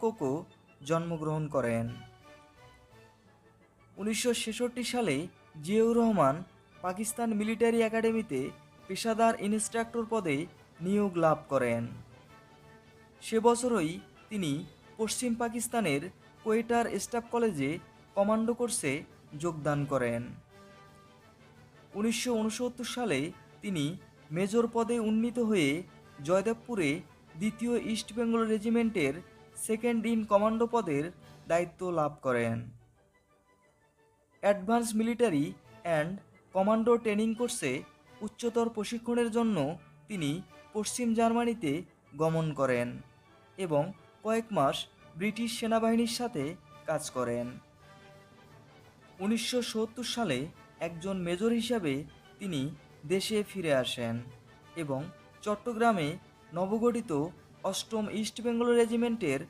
Cocoa জন্মগ্রহণ করেন। 1966 সালে জিয়াউর রহমান পাকিস্তান মিলিটারি একাডেমিতে পেশাদার ইনস্ট্রাক্টর পদে নিয়োগ লাভ করেন। সে বছরই তিনি পশ্চিম পাকিস্তানের কোয়েটার স্টাফ কলেজে কমান্ডো কোর্সে যোগদান করেন। 1969 সালে তিনি মেজর পদে উন্নীত হয়ে জয়দেবপুরে দ্বিতীয় ইস্ট বেঙ্গল রেজিমেন্টের সেকেন্ড ইন কমান্ডো পদের দায়িত্ব লাভ করেন। Advance military and commando training কোর্সে উচ্চতর প্রশিক্ষণের জন্য তিনি পশ্চিম জার্মানিতে গমন করেন এবং কয়েক মাস ব্রিটিশ সেনাবাহিনীর সাথে কাজ করেন। 1970 সালে একজন মেজর হিসাবে তিনি দেশে ফিরে আসেন এবং চট্টগ্রামে নবগঠিত অষ্টম ইস্ট বেঙ্গল রেজিমেন্টের